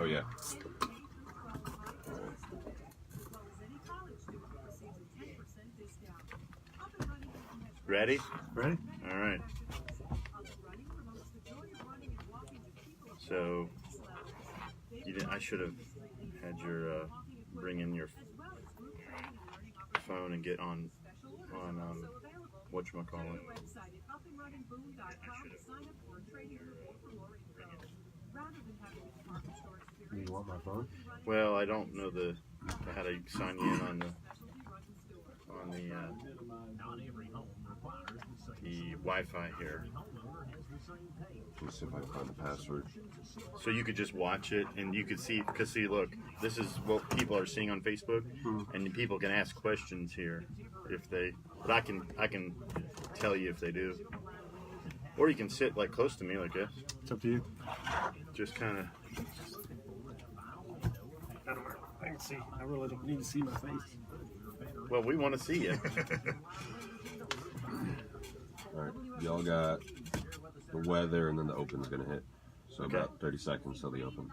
Oh, yeah. Ready? Ready? All right. So, I should have had your bring in your phone and get on whatchamacallit. You want my phone? Well, I don't know how to sign you in on the Wi-Fi here. Let's see if I can find the password. So you could just watch it, and you could see, because look, this is what people are seeing on Facebook, and people can ask questions here but I can tell you if they do. Or you can sit like close to me like this. It's up to you. Just kind of. I can see. I really don't need to see my face. Well, we want to see you. All right, y'all got the weather, and then the open's gonna hit. So Okay. about 30 seconds till the open.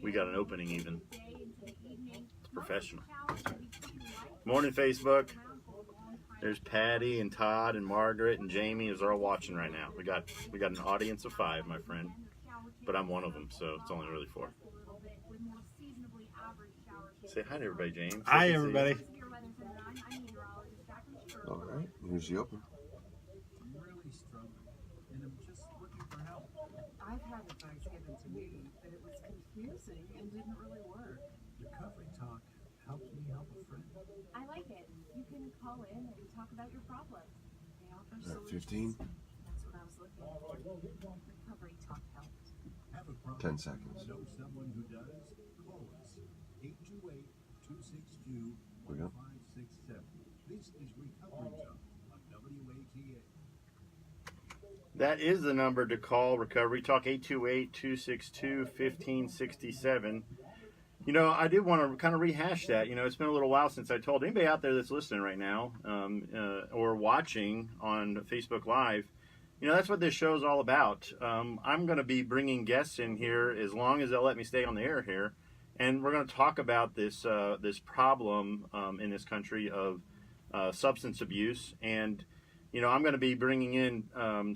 We got an opening even. It's professional. Morning, Facebook. There's Patty and Todd and Margaret and Jamie is all watching right now. We got an audience of 5, my friend, but I'm one of them, so it's only really 4. Say hi to everybody, James. Hi, everybody. All right, here's the open. I've had advice given to me, but it was confusing and didn't really work. Recovery Talk helps me help a friend. I like it. You can call in and talk about your problems. They offer All right, solutions. 15, That's what I was looking for. Recovery Talk helped. Have a problem? 10 seconds. Know someone who does? Call us. 828-262-1567. We go. This is Recovery Talk on WATA. That is the number to call Recovery Talk, 828-262-1567. You know, I did want to kind of rehash that. You know, it's been a little while since I told anybody out there that's listening right now or watching on Facebook Live. You know, that's what this show is all about. I'm going to be bringing guests in here as long as they'll let me stay on the air here. And we're going to talk about this problem in this country of substance abuse. And, you know, I'm going to be bringing in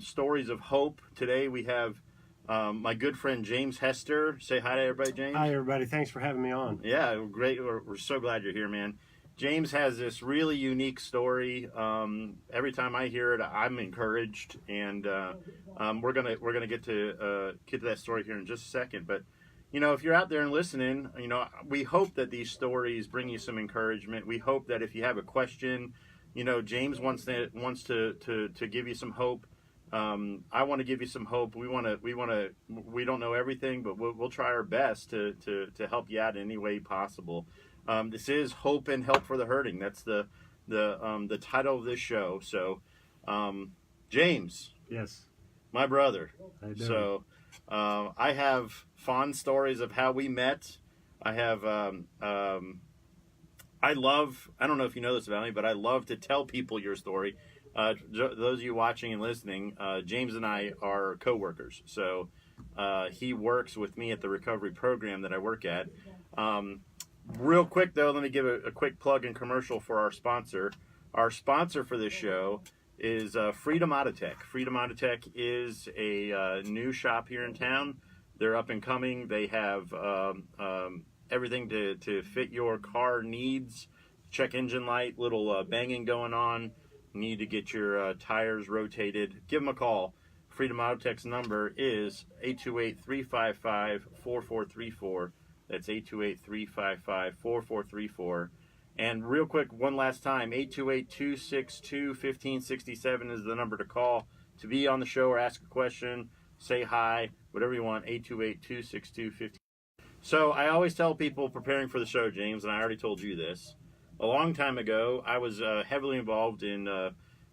stories of hope. Today we have my good friend James Hester. Say hi to everybody, James. Hi, everybody. Thanks for having me on. Yeah, great. We're so glad you're here, man. James has this really unique story. Every time I hear it, I'm encouraged, and we're gonna get to that story here in just a second. But you know, if you're out there and listening, you know, we hope that these stories bring you some encouragement. We hope that if you have a question, you know, James wants to give you some hope. I want to give you some hope. We don't know everything, but we'll try our best to help you out in any way possible. This is Hope and Help for the Hurting. That's the title of this show. So, James. Yes. My brother. I do. So, I have fond stories of how we met. I have, I don't know if you know this about me, but I love to tell people your story. Those of you watching and listening, James and I are co-workers. So he works with me at the recovery program that I work at. Real quick, though, let me give a quick plug and commercial for our sponsor. Our sponsor for this show is Freedom Tech. Freedom Tech is a new shop here in town. They're up and coming. They have everything to fit your car needs. Check engine light, little banging going on. Need to get your tires rotated. Give them a call. Freedom Tech's number is 828-355-4434. That's 828-355-4434. And real quick, one last time, 828-262-1567 is the number to call to be on the show or ask a question, say hi, whatever you want, 828-262-1567. So I always tell people preparing for the show, James, and I already told you this. A long time ago, I was heavily involved in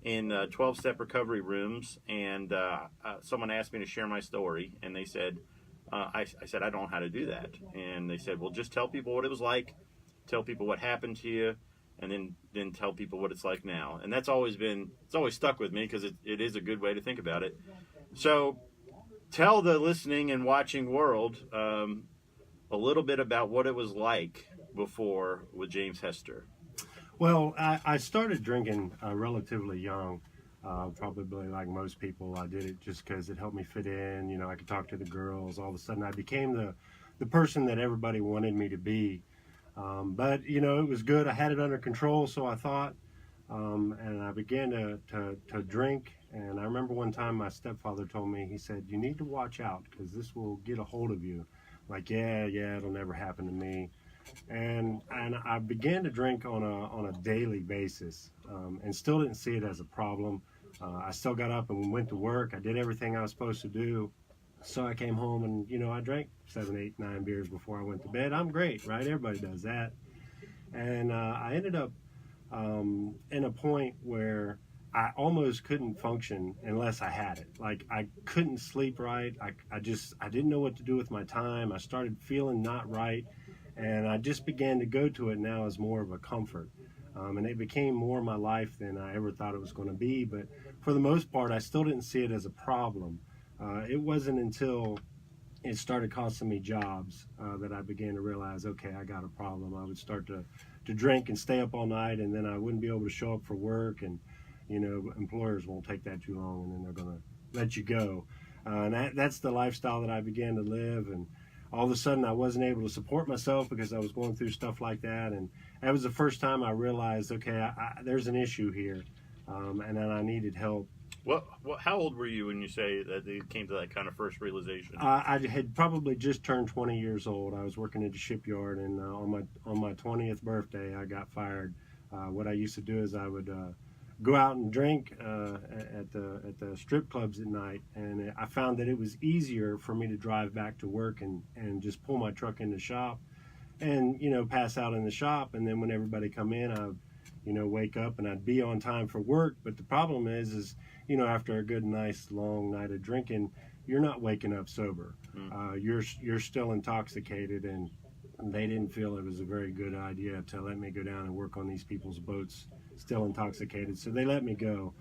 12-step recovery rooms, and someone asked me to share my story, and they said, I said, I don't know how to do that. And they said, well, just tell people what it was like, tell people what happened to you, and then tell people what it's like now. And it's always stuck with me because it is a good way to think about it. So tell the listening and watching world, a little bit about what it was like before with James Hester. Well, I started drinking relatively young, probably like most people. I did it just because it helped me fit in. You know, I could talk to the girls. All of a sudden, I became the person that everybody wanted me to be. But, you know, it was good. I had it under control, so I thought. And I began to drink. And I remember one time my stepfather told me, he said, you need to watch out because this will get a hold of you. Like, yeah, it'll never happen to me. And I began to drink on a daily basis, and still didn't see it as a problem. I still got up and went to work. I did everything I was supposed to do. So I came home and, you know, I drank 7, 8, 9 beers before I went to bed. I'm great, right? Everybody does that. And I ended up in a point where I almost couldn't function unless I had it. Like, I couldn't sleep right. I didn't know what to do with my time. I started feeling not right. And I just began to go to it now as more of a comfort. And it became more my life than I ever thought it was going to be. But for the most part, I still didn't see it as a problem. It wasn't until it started costing me jobs that I began to realize, okay, I got a problem. I would start to drink and stay up all night, and then I wouldn't be able to show up for work. And, you know, employers won't take that too long, and then they're going to let you go. And that's the lifestyle that I began to live. And all of a sudden I wasn't able to support myself because I was going through stuff like that. And that was the first time I realized, okay, there's an issue here, and then I needed help. How old were you when you say that it came to that kind of first realization? I had probably just turned 20 years old. I was working at the shipyard, and on my 20th birthday, I got fired. What I used to do is I would go out and drink at the strip clubs at night, and I found that it was easier for me to drive back to work and just pull my truck in the shop and, you know, pass out in the shop. And then when everybody come in, I'd, you know, wake up and I'd be on time for work. But the problem is, you know, after a good, nice, long night of drinking, you're not waking up sober. You're still intoxicated, and they didn't feel it was a very good idea to let me go down and work on these people's boats still intoxicated. So they let me go.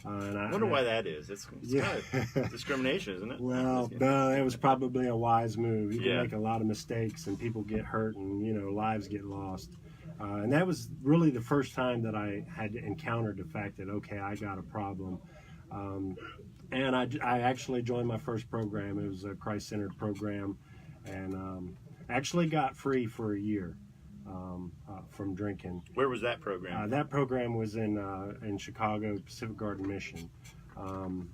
And I wonder why that is. It's kind of discrimination, isn't it? Well, no, it was probably a wise move. You can make a lot of mistakes, and people get hurt, and, you know, lives get lost. And that was really the first time that I had encountered the fact that, okay, I got a problem. And I actually joined my first program. It was a Christ-centered program, and actually got free for a year from drinking. Where was that program? That program was in Chicago, Pacific Garden Mission.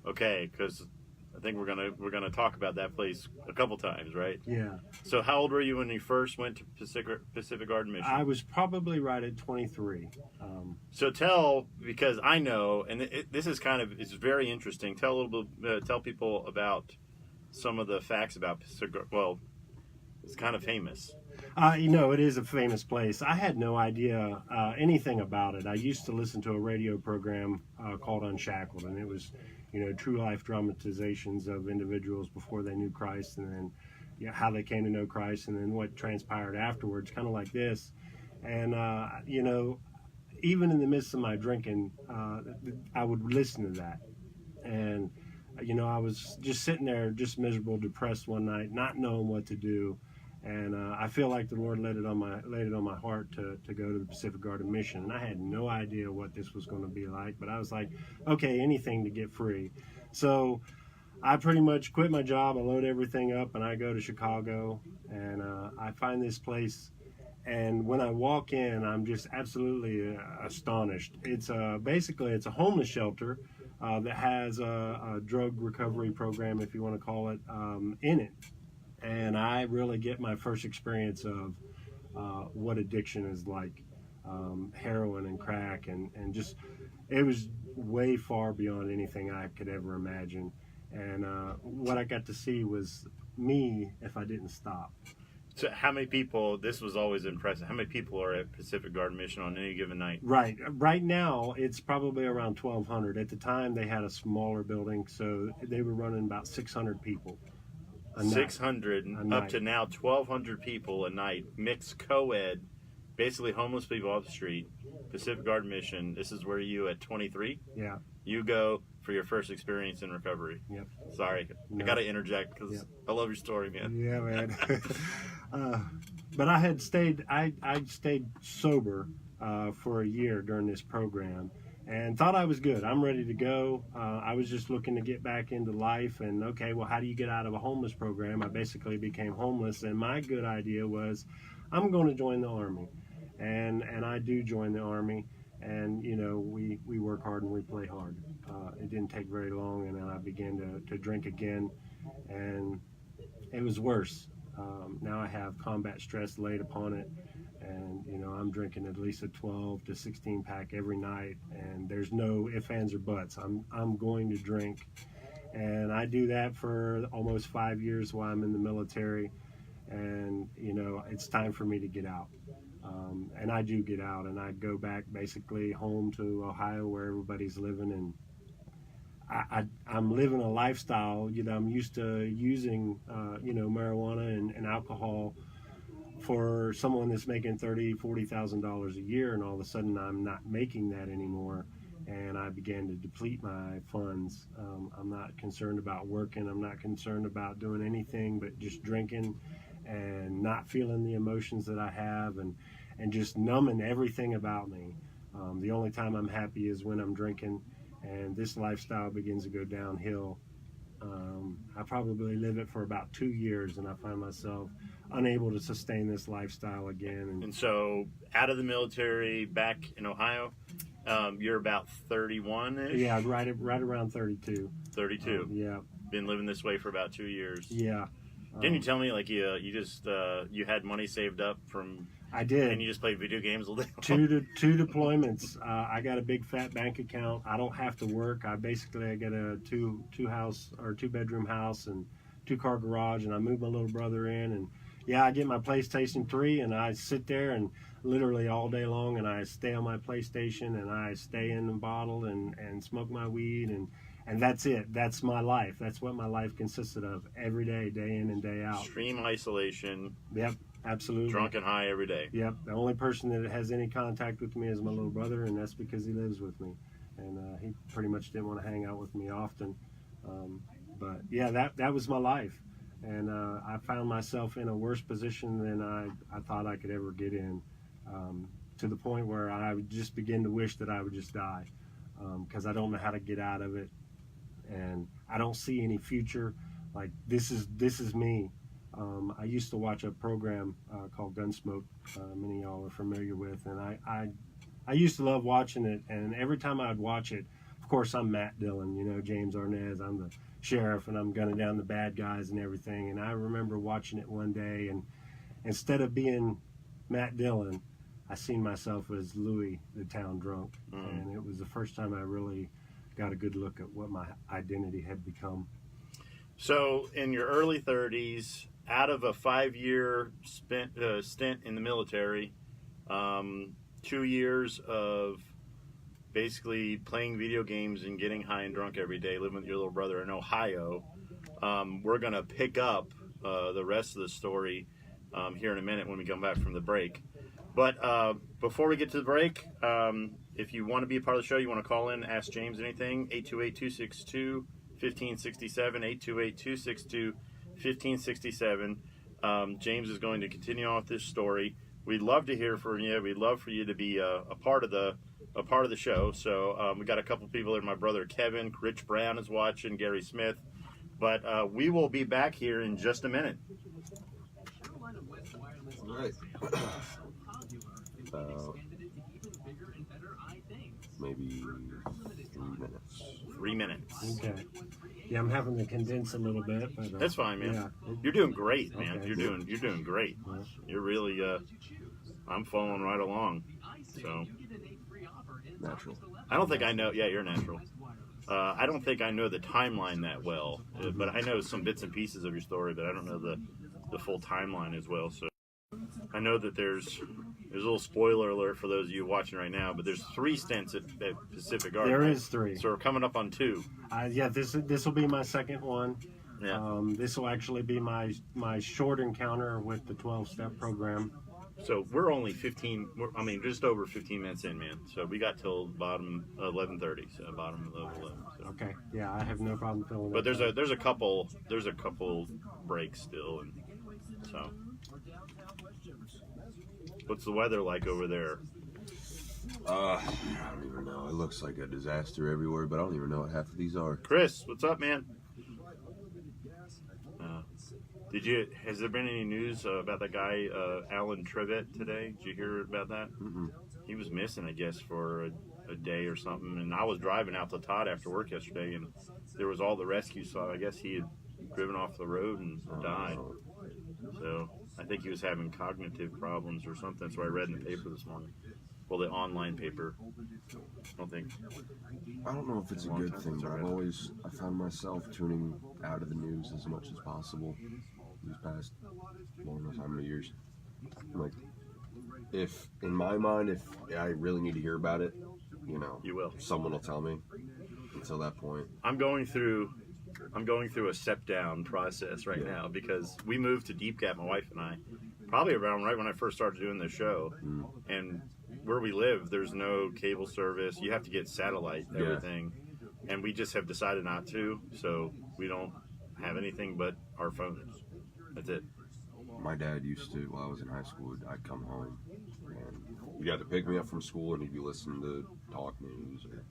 Okay, because I think we're gonna talk about that place a couple times, right? Yeah. So how old were you when you first went to Pacific Garden Mission? I was probably right at 23. So because I know, and this is it's very interesting. Tell people about some of the facts about Pacific. Well, it's kind of famous. You know, it is a famous place. I had no idea anything about it. I used to listen to a radio program called Unshackled, and it was, you know, true life dramatizations of individuals before they knew Christ, and then, you know, how they came to know Christ, and then what transpired afterwards, kind of like this. And, you know, even in the midst of my drinking, I would listen to that. And, you know, I was just sitting there, just miserable, depressed one night, not knowing what to do. And I feel like the Lord laid it on my heart to go to the Pacific Garden Mission. And I had no idea what this was going to be like, but I was like, okay, anything to get free. So I pretty much quit my job. I load everything up, and I go to Chicago, and I find this place. And when I walk in, I'm just absolutely astonished. It's basically it's a homeless shelter that has a drug recovery program, if you want to call it, in it. And I really get my first experience of what addiction is like, heroin and crack, and just, it was way far beyond anything I could ever imagine. And what I got to see was me if I didn't stop. So how many people, this was always impressive, how many people are at Pacific Garden Mission on any given night? Right now, it's probably around 1,200. At the time, they had a smaller building, so they were running about 600 people. 600 up to now 1,200 people a night, mixed co-ed, basically homeless people off the street. Pacific Garden Mission. This is where you at 23. Yeah. You go for your first experience in recovery. Yep. Sorry, No. I got to interject because Yep. I love your story, man. Yeah, man. But I stayed sober for a year during this program, and thought I was good. I'm ready to go. I was just looking to get back into life, and okay, well, how do you get out of a homeless program? I basically became homeless, and my good idea was, I'm going to join the Army, and I do join the Army, and you know, we work hard and we play hard. It didn't take very long, and then I began to drink again, and it was worse. Now I have combat stress laid upon it, and you know, I'm drinking at least a 12 to 16 pack every night, and there's no ifs, ands, or buts. I'm going to drink, and I do that for almost 5 years while I'm in the military, and you know, it's time for me to get out. And I do get out, and I go back basically home to Ohio where everybody's living, and I'm living a lifestyle. You know, I'm used to using, you know, marijuana and alcohol for someone that's making $30,000-$40,000 a year, and all of a sudden I'm not making that anymore, and I began to deplete my funds. I'm not concerned about working. I'm not concerned about doing anything but just drinking and not feeling the emotions that I have, and just numbing everything about me. The only time I'm happy is when I'm drinking, and this lifestyle begins to go downhill. I probably live it for about 2 years, and I find myself unable to sustain this lifestyle again. And so, out of the military, back in Ohio, you're about 31-ish? Yeah, right around 32. 32. Yeah. Been living this way for about 2 years. Yeah. Didn't you tell me like you just you had money saved up from? I did. And you just played video games all day long? Two deployments. I got a big fat bank account. I don't have to work. I get a two bedroom house and 2-car garage, and I moved my little brother in, and yeah, I get my PlayStation 3 and I sit there and literally all day long, and I stay on my PlayStation, and I stay in the bottle and smoke my weed, and that's it. That's my life. That's what my life consisted of every day, day in and day out. Extreme isolation. Yep, absolutely. Drunk and high every day. Yep. The only person that has any contact with me is my little brother, and that's because he lives with me. And he pretty much didn't want to hang out with me often. But yeah, that was my life. And I found myself in a worse position than I thought I could ever get in, to the point where I would just begin to wish that I would just die, because I don't know how to get out of it, and I don't see any future. Like, this is me. I used to watch a program called Gunsmoke, many of y'all are familiar with, and I used to love watching it, and every time I'd watch it, of course, I'm Matt Dillon, you know, James Arnez, I'm the sheriff, and I'm gunning down the bad guys and everything, and I remember watching it one day, and instead of being Matt Dillon, I seen myself as Louis, the town drunk, and it was the first time I really got a good look at what my identity had become. So, in your early 30s, out of a 5-year stint in the military, 2 years of basically playing video games and getting high and drunk every day, living with your little brother in Ohio. We're going to pick up the rest of the story here in a minute when we come back from the break. But before we get to the break, if you want to be a part of the show, you want to call in, ask James anything, 828-262-1567, 828-262-1567. James is going to continue on with this story. We'd love to hear from you. We'd love for you to be a part of the show. So we got a couple people there. My brother Kevin, Rich Brown is watching, Gary Smith. But we will be back here in just a minute. All right. Maybe 3 minutes. 3 minutes. Okay. Yeah, I'm having to condense a little bit. But, That's fine, man. Yeah. You're doing great, man. Okay. You're doing great. Yeah. You're really I'm following right along. So Natural. I don't think I know. Yeah, you're natural. I don't think I know the timeline that well, but I know some bits and pieces of your story, but I don't know the full timeline as well. So I know that there's a little spoiler alert for those of you watching right now, but there's 3 stints at Pacific Army. There is 3. So we're coming up on 2. Yeah, this will be my second one. Yeah. This will actually be my short encounter with the 12-step program. So we're only 15. Just over 15 minutes in, man. So we got till bottom 11:30. So bottom of 11. So. Okay. Yeah, I have no problem filling But that. there's a couple breaks still, and so. What's the weather like over there? I don't even know. It looks like a disaster everywhere, but I don't even know what half of these are. Chris, what's up, man? Has there been any news about that guy, Alan Trivet, today? Did you hear about that? Mm-mm. He was missing, I guess, for a day or something. And I was driving out to Todd after work yesterday, and there was all the rescue. So I guess he had driven off the road and died. So I think he was having cognitive problems or something. That's what I read in the paper this morning. Well, the online paper. I don't know if it's a good thing, but I found myself tuning out of the news as much as possible these past long time of years. Like, if in my mind, if I really need to hear about it, you will. Someone will tell me. Until that point, I'm going through a step down process right now because we moved to Deep Gap, my wife and I, probably around right when I first started doing the show, and where we live, there's no cable service. You have to get satellite and everything, and we just have decided not to. So we don't have anything but our phones. That's it. My dad used to, while I was in high school, I'd come home and he'd either pick me up from school and he'd be listening to talk news, or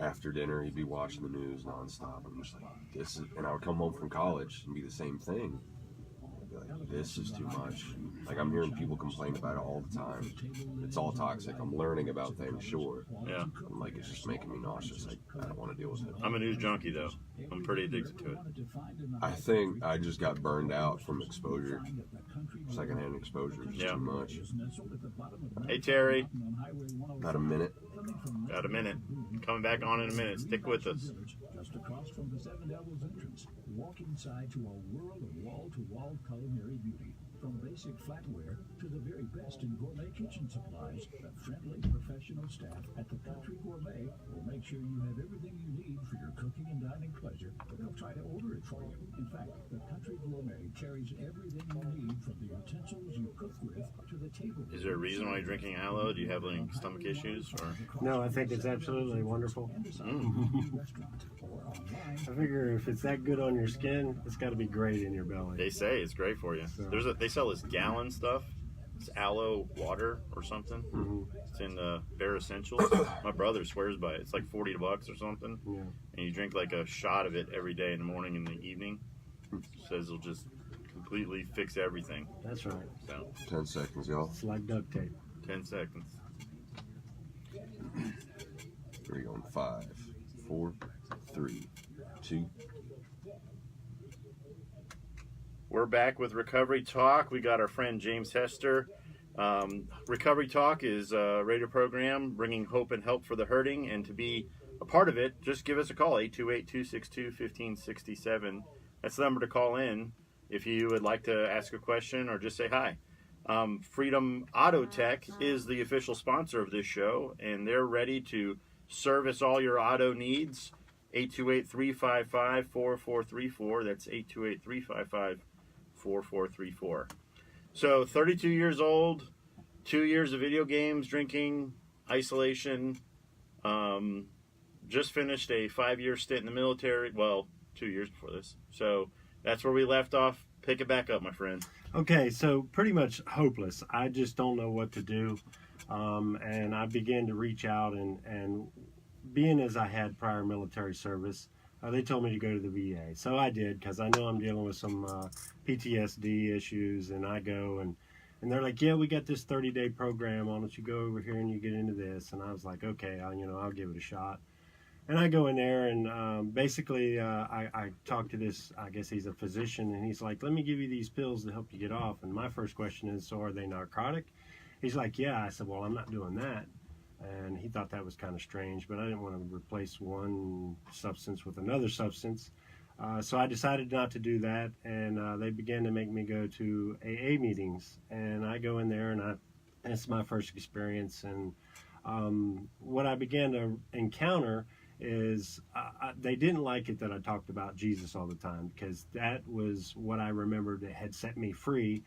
after dinner he'd be watching the news nonstop. I'm just like, and I would come home from college and be the same thing. I'd be like, this is too much. Like, I'm hearing people complain about it all the time. It's all toxic. I'm learning about things, sure. Yeah. I'm like, it's just making me nauseous. I don't want to deal with it. I'm a news junkie, though. I'm pretty addicted to it. I think I just got burned out from exposure. Secondhand exposure is too much. Hey, Terry. Got a minute? Got a minute. Coming back on in a minute. Stick with us. Just across from the Seven Devils entrance, walk inside to a world of wall-to-wall culinary beauty. From basic flatware to the very best in gourmet kitchen supplies, the friendly professional staff at the Country Gourmet will make sure you have everything you need for your cooking and dining pleasure, but they'll try to order it for you. In fact, the Country Gourmet carries everything you need from the utensils you cook with to the table. Is there a reason why you're drinking aloe? Do you have any stomach issues? Or? No, I think it's absolutely wonderful. I figure if it's that good on your skin, it's got to be great in your belly. They say it's great for you. So. They sell this gallon stuff. It's aloe water or something. Mm-hmm. It's in Bare Essentials. My brother swears by it. It's like $40 or something. Yeah. And you drink like a shot of it every day in the morning and the evening. Says it'll just completely fix everything. That's right. So 10 seconds, y'all. It's like duct tape. 10 seconds. We're going 5, 4, 3, 2. We're back with Recovery Talk. We got our friend James Hester. Recovery Talk is a radio program bringing hope and help for the hurting. And to be a part of it, just give us a call, 828-262-1567. That's the number to call in if you would like to ask a question or just say hi. Freedom Auto Tech is the official sponsor of this show, and they're ready to service all your auto needs. 828-355-4434. That's 828-355-4434. So 32 years old, 2 years of video games, drinking, isolation. Just finished a 5-year stint in the military. Well, 2 years before this. So that's where we left off. Pick it back up, my friend. Okay, so pretty much hopeless. I just don't know what to do. And I began to reach out, and being as I had prior military service, they told me to go to the VA. So I did, because I know I'm dealing with some PTSD issues, and I go, and they're like, yeah, we got this 30-day program. Why don't you go over here and you get into this? And I was like, okay, I'll give it a shot. And I go in there, and basically I talk to this, I guess he's a physician, and he's like, let me give you these pills to help you get off. And my first question is, so are they narcotic? He's like, yeah. I said, well, I'm not doing that. And he thought that was kind of strange, but I didn't want to replace one substance with another substance. So I decided not to do that, and they began to make me go to AA meetings. And I go in there, and it's my first experience. And what I began to encounter is they didn't like it that I talked about Jesus all the time, because that was what I remembered that had set me free.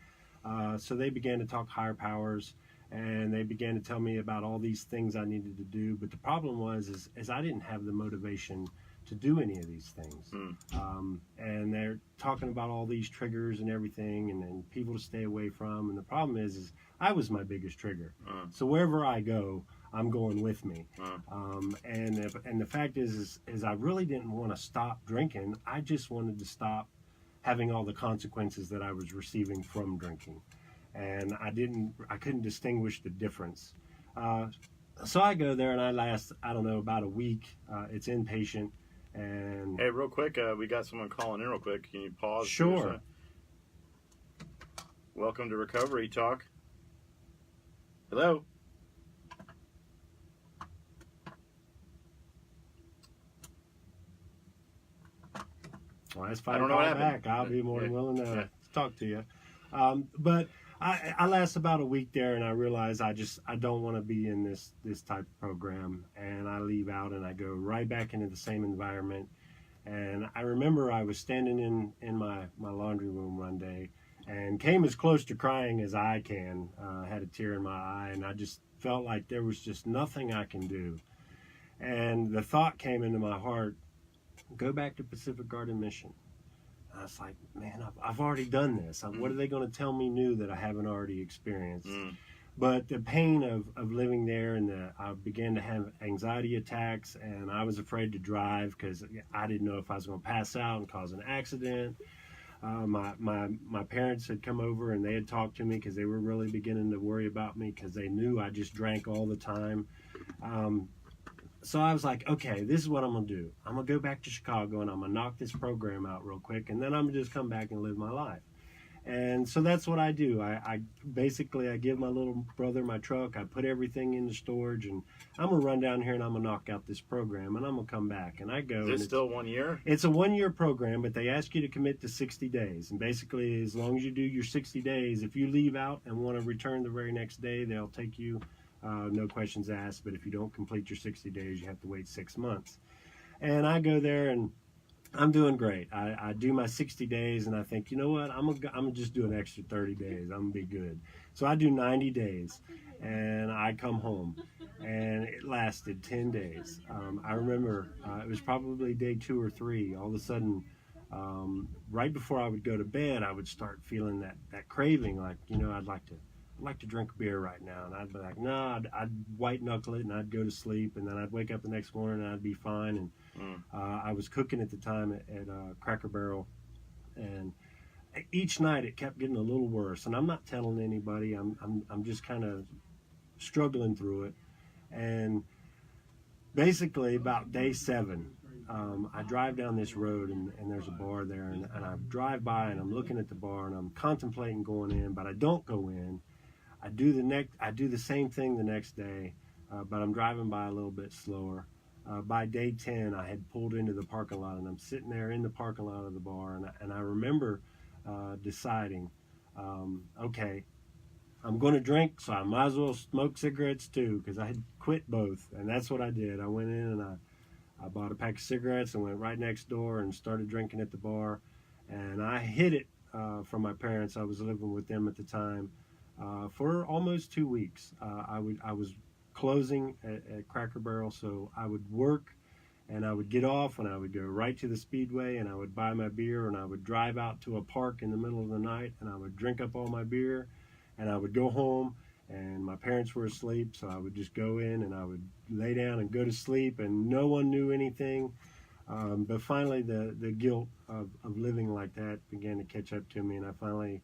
So they began to talk higher powers, and they began to tell me about all these things I needed to do. But the problem was I didn't have the motivation to do any of these things. And they're talking about all these triggers and everything, and people to stay away from. And the problem is I was my biggest trigger. So wherever I go, I'm going with me. And the fact is I really didn't want to stop drinking. I just wanted to stop having all the consequences that I was receiving from drinking. And I couldn't distinguish the difference. So I go there and I last, I don't know, about a week. It's inpatient. And Hey, real quick, we got someone calling in real quick. Can you pause? Sure. Welcome to Recovery Talk. Hello. well, that's fine. I don't know what Call happened. back. I'll be more than Yeah. willing to Yeah. talk to you. But I last about a week there, and I realized I don't want to be in this type of program, and I leave out and I go right back into the same environment. And I remember I was standing in my laundry room one day and came as close to crying as I can. Had a tear in my eye, and I just felt like there was just nothing I can do. And the thought came into my heart, go back to Pacific Garden Mission. I was like, man, I've already done this. What are they going to tell me new that I haven't already experienced? But the pain of living there, and I began to have anxiety attacks, and I was afraid to drive because I didn't know if I was going to pass out and cause an accident. My parents had come over and they had talked to me because they were really beginning to worry about me because they knew I just drank all the time. So I was like, okay, this is what I'm going to do. I'm going to go back to Chicago and I'm going to knock this program out real quick, and then I'm going to just come back and live my life. And so that's what I do. I basically give my little brother my truck. I put everything into storage, and I'm going to run down here and I'm going to knock out this program, and I'm going to come back. And I go. Is it still 1 year? It's a 1-year program, but they ask you to commit to 60 days. And basically, as long as you do your 60 days, if you leave out and want to return the very next day, they'll take you. No questions asked, but if you don't complete your 60 days, you have to wait 6 months. And I go there and I'm doing great. I do my 60 days and I think, you know what, I'm gonna just do an extra 30 days. I'm gonna be good. So I do 90 days and I come home, and it lasted 10 days. I remember it was probably day 2 or 3. All of a sudden, right before I would go to bed, I would start feeling that craving, like, you know, I'd like to drink beer right now. And I'd be like, no, I'd white knuckle it and I'd go to sleep, and then I'd wake up the next morning and I'd be fine. And I was cooking at the time at Cracker Barrel, and each night it kept getting a little worse. And I'm not telling anybody. I'm just kind of struggling through it. And basically about day 7, I drive down this road and there's a bar there, and I drive by and I'm looking at the bar and I'm contemplating going in, but I don't go in. I do the same thing the next day, but I'm driving by a little bit slower. By day 10, I had pulled into the parking lot, and I'm sitting there in the parking lot of the bar, and I remember deciding, okay, I'm going to drink, so I might as well smoke cigarettes too, because I had quit both, and that's what I did. I went in and I bought a pack of cigarettes and went right next door and started drinking at the bar, and I hid it from my parents. I was living with them at the time. For almost 2 weeks, I was closing at Cracker Barrel, so I would work and I would get off and I would go right to the Speedway and I would buy my beer and I would drive out to a park in the middle of the night and I would drink up all my beer and I would go home, and my parents were asleep, so I would just go in and I would lay down and go to sleep, and no one knew anything. But finally the guilt of living like that began to catch up to me, and I finally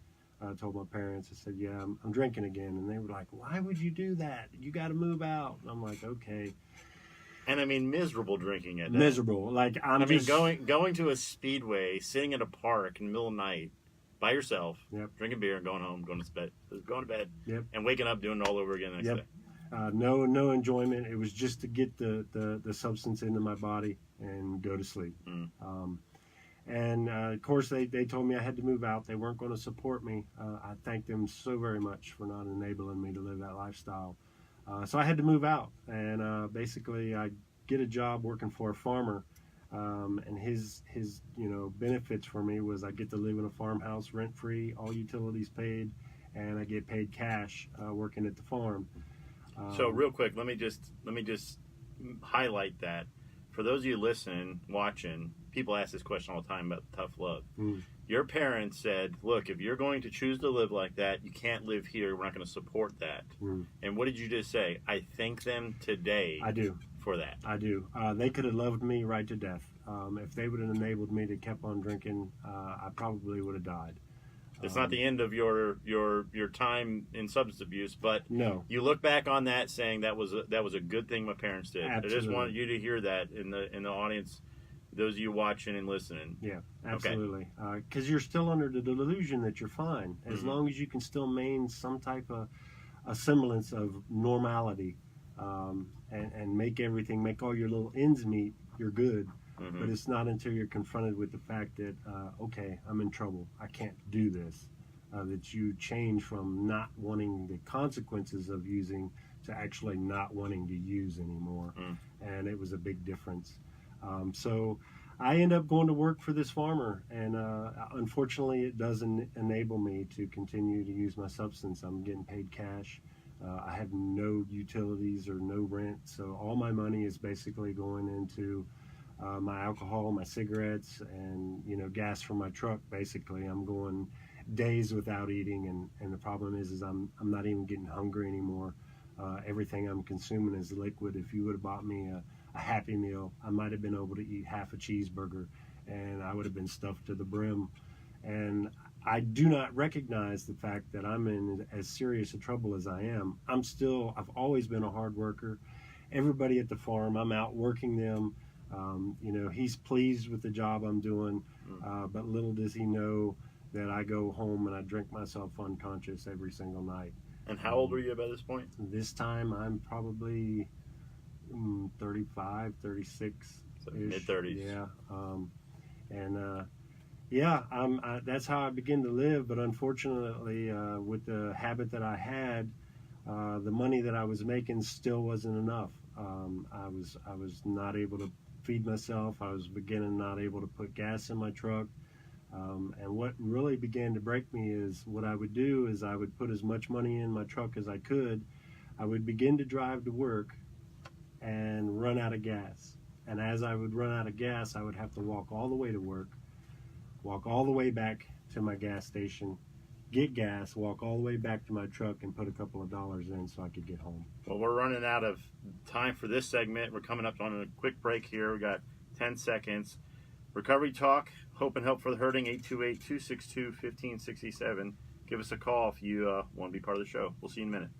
told my parents. I said, yeah, I'm drinking again. And they were like, why would you do that? You got to move out. And I'm like, okay. And I mean, miserable drinking at that. Miserable. Like, I mean, going to a Speedway, sitting at a park in the middle of the night by yourself, yep, drinking beer and going home, going to bed, yep, and waking up doing it all over again the next day. No enjoyment. It was just to get the substance into my body and go to sleep. And of course, they told me I had to move out. They weren't going to support me. I thank them so very much for not enabling me to live that lifestyle. So I had to move out, and basically I get a job working for a farmer. And his benefits for me was I get to live in a farmhouse rent free, all utilities paid, and I get paid cash working at the farm. So real quick, let me just highlight that for those of you listening, watching. People ask this question all the time about tough love. Your parents said, "Look, if you're going to choose to live like that, you can't live here. We're not going to support that." And what did you just say? I thank them today. I do. For that. I do. They could have loved me right to death. If they would have enabled me to keep on drinking, I probably would have died. It's not the end of your time in substance abuse, but no, you look back on that saying that was a good thing my parents did. Absolutely. I just wanted you to hear that in the audience, those of you watching and listening. Yeah, absolutely. Because you're still under the delusion that you're fine, as long as you can still maintain some type of a semblance of normality, and make all your little ends meet. You're good. But it's not until you're confronted with the fact that, okay, I'm in trouble, I can't do this, that you change from not wanting the consequences of using to actually not wanting to use anymore. And it was a big difference. So I end up going to work for this farmer, and unfortunately it doesn't enable me to continue to use my substance. I'm getting paid cash. I have no utilities or no rent, so all my money is basically going into my alcohol, my cigarettes, and gas for my truck. Basically, I'm going days without eating, and the problem is I'm not even getting hungry anymore. Everything I'm consuming is liquid. If you would have bought me a Happy Meal, I might have been able to eat half a cheeseburger, and I would have been stuffed to the brim. And I do not recognize the fact that I'm in as serious a trouble as I am. I've always been a hard worker. Everybody at the farm, I'm out working them. He's pleased with the job I'm doing, but little does he know that I go home and I drink myself unconscious every single night. And how old were you by this point? This time I'm probably 35, 36. So mid-30s. Yeah. That's how I begin to live. But unfortunately, with the habit that I had, the money that I was making still wasn't enough. I was not able to feed myself. I was beginning not able to put gas in my truck. And what really began to break me is what I would do is I would put as much money in my truck as I could. I would begin to drive to work and run out of gas. And as I would run out of gas, I would have to walk all the way to work, walk all the way back to my gas station, get gas, walk all the way back to my truck, and put a couple of dollars in so I could get home. Well, we're running out of time for this segment. We're coming up on a quick break here. We got 10 seconds. Recovery Talk, Hope and Help for the Hurting, 828-262-1567. Give us a call if you want to be part of the show. We'll see you in a minute.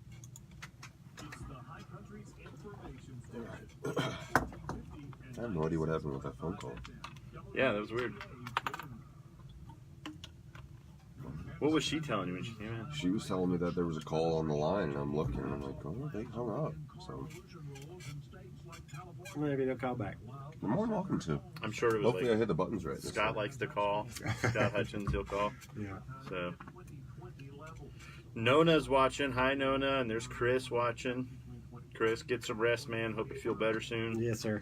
I have no idea what happened with that phone call. Yeah, that was weird. What was she telling you when she came in? She was telling me that there was a call on the line, and I'm looking, and I'm like, oh, they hung up. So Maybe they'll call back. you're more than welcome to. I'm sure it was Hopefully I like hit the buttons right. this Scott time. likes to call. Scott Hutchins, he'll call. Yeah. So Nona's watching. Hi, Nona. And there's Chris watching. Chris, get some rest, man. Hope you feel better soon. Yes, sir.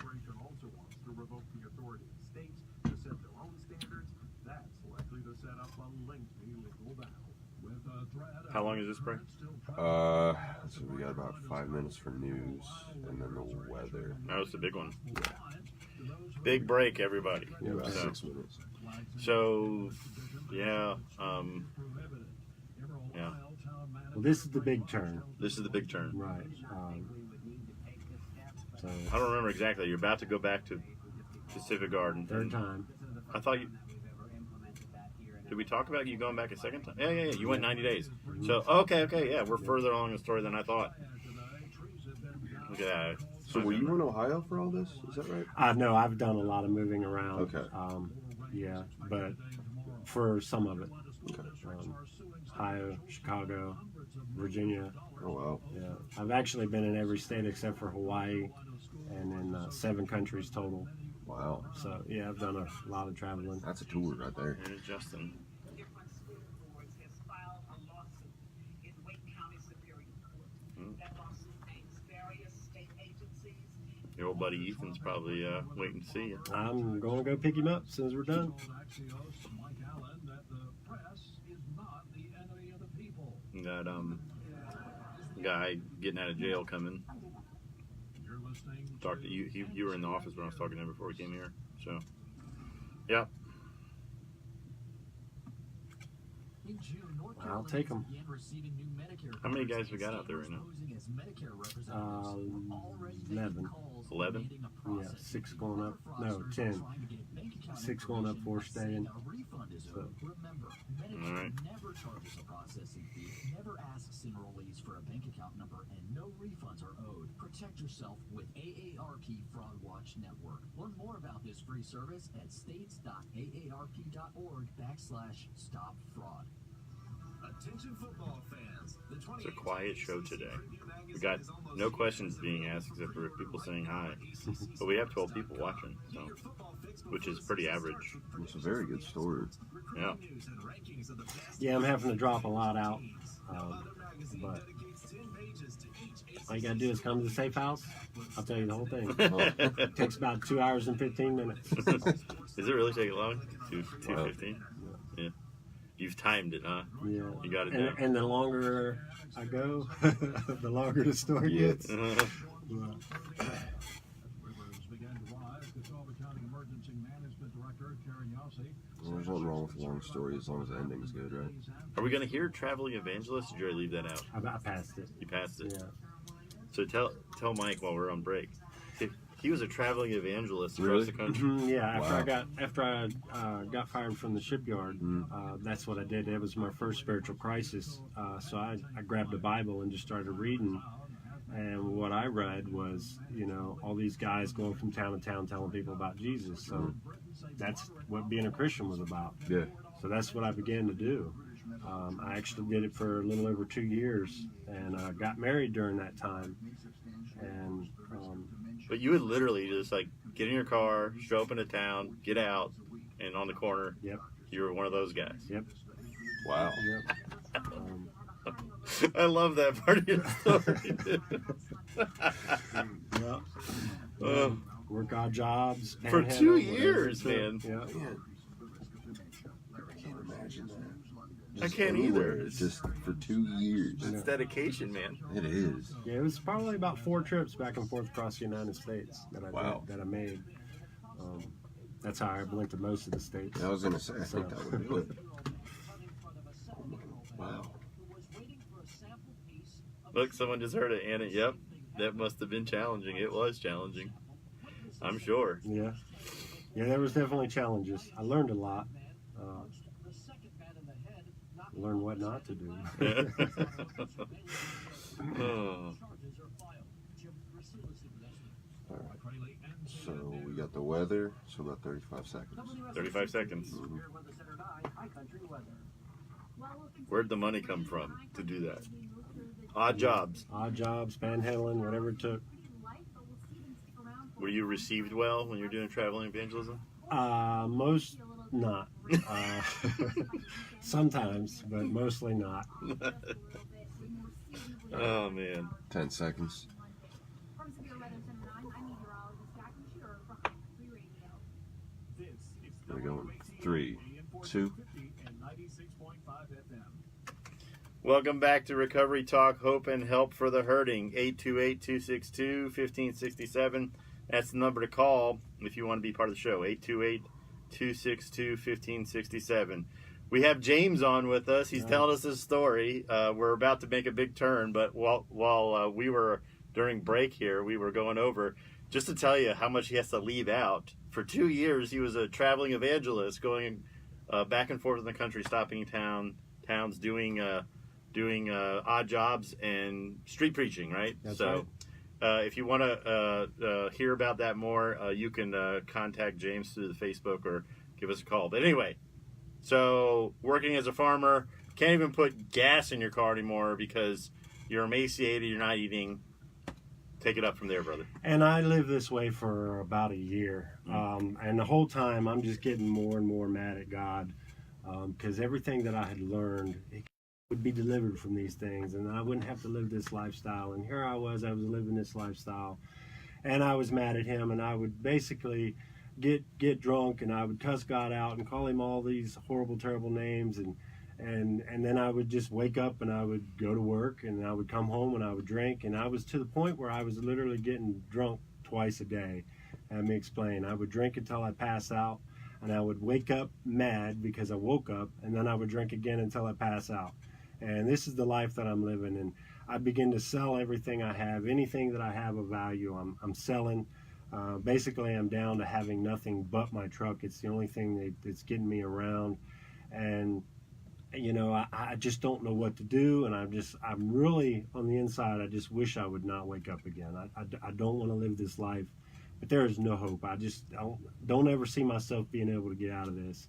How long is this break? So we got about 5 minutes for news, and then the weather. That was the big one. Big break, everybody. Yeah, about So- 6 minutes. So, yeah, yeah. Well, this is the big turn. This is the big turn. Right. So I don't remember exactly. You're about to go back to Pacific Garden. third time. I thought you. Did we talk about you going back a second time? Yeah. You went 90 days. So okay. Yeah, we're further along the story than I thought. Look at that. So were you in Ohio for all this? Is that right? No, I've done a lot of moving around. Okay. Yeah, but for some of it. Okay. Ohio, Chicago, Virginia. Oh, wow. Yeah, I've actually been in every state except for Hawaii, and in 7 countries total. Wow. So yeah, I've done a lot of traveling. That's a tour right there. And Justin. Different school boards has filed a lawsuit in Wake County Superior Court. That lawsuit names various state agencies. Your old buddy Ethan's probably waiting to see you. I'm going to go pick him up as soon as we're done. that guy getting out of jail coming. Talked to you. You were in the office when I was talking to him before we came here. So, yeah. In June, North I'll Carolina take 'em. began receiving new Medicare How many cards guys we got out there right now? posing as Medicare representatives, already making 11. calls 11? demanding a Yeah, process 6 fee. going up. Other No, fraudsters 10. are trying to get bank account 6 going up, information 4 by staying. saying a refund is So- owed. Remember, Medicare Alright. never charges a processing fee, never asks enrollees for a bank account number, and no refunds are owed. Protect yourself with AARP Fraud Watch Network. Learn more about this free service at states.aarp.org/stop-fraud. Attention football fans. The It's a quiet show today. We got no questions being asked except for people saying hi. But we have 12 people watching, so which is pretty average. It's a very good story. Yeah. Yeah, I'm having to drop a lot out. But all you gotta do is come to the safe house. I'll tell you the whole thing. It takes about 2 hours and 15 minutes. Does it really take long? 2:15? Yeah. You've timed it, huh? Yeah. You got it down. And the longer I go, the longer the story gets. Rivers began to rise. Catawba County Emergency Management Director Terry Yossi. There's nothing wrong with a long story as long as the ending's good, right? Are we going to hear Traveling Evangelist? Or did I leave that out? I passed it. You passed it. Yeah. So tell Mike while we're on break. He was a traveling evangelist across Really? the country. Yeah. Wow. After I got fired from the shipyard, that's what I did. It was my first spiritual crisis. So I grabbed a Bible and just started reading. And what I read was, all these guys going from town to town telling people about Jesus. So that's what being a Christian was about. Yeah. So that's what I began to do. I actually did it for a little over 2 years, and got married during that time. And But you would literally just like get in your car, show up in a town, get out, and on the corner, Yep. you were one of those guys. Yep. Wow. Yep. I love that part of your story. Yep. Uh, Work odd jobs. For panhandle, 2 whatever years, it took. man. Yeah. I can't imagine that. I Just can't anywhere. either. It's just for 2 years. It's dedication, man. It is. Yeah, it was probably about 4 trips back and forth across the United States that I Wow. that I made. That's how I went to most of the states. I was gonna say, I think that would do it. Wow. Look, someone just heard it, Anna. Yep, that must have been challenging. It was challenging. I'm sure. Yeah. Yeah, there was definitely challenges. I learned a lot. Learned what not to do. Oh. So we got the weather, so about 35 seconds. 35 seconds. Where'd the money come from to do that? Odd jobs. Odd jobs, panhandling, whatever it took. Were you received well when you were doing traveling evangelism? Most not. Sometimes, but mostly not. Oh, man. 10 seconds. We're going 3, 2. Welcome back to Recovery Talk, Hope and Help for the Hurting. 828-262-1567. That's the number to call if you want to be part of the show. 828-262-1567. We have James on with us. He's telling us his story. We're about to make a big turn, but while we were during break here, we were going over just to tell you how much he has to leave out. For 2 years, he was a traveling evangelist, going back and forth in the country, stopping towns, doing odd jobs and street preaching. Right. That's so. right. If you want to hear about that more, you can contact James through the Facebook or give us a call. But anyway, so working as a farmer, can't even put gas in your car anymore because you're emaciated, you're not eating. Take it up from there, brother. And I lived this way for about a year. And the whole time I'm just getting more and more mad at God because everything that I had learned would be delivered from these things, and I wouldn't have to live this lifestyle. And here I was living this lifestyle, and I was mad at him, and I would basically get drunk, and I would cuss God out and call him all these horrible, terrible names, and And then I would just wake up and I would go to work and I would come home and I would drink, and I was to the point where I was literally getting drunk twice a day. Let me explain. I would drink until I pass out, and I would wake up mad because I woke up, and then I would drink again until I pass out. And this is the life that I'm living, and I begin to sell everything I have. Anything that I have of value, I'm selling. Basically, I'm down to having nothing but my truck. It's the only thing that's getting me around. And you know, I just don't know what to do, and I'm really on the inside. I just wish I would not wake up again. I don't want to live this life, but there is no hope. I just don't ever see myself being able to get out of this.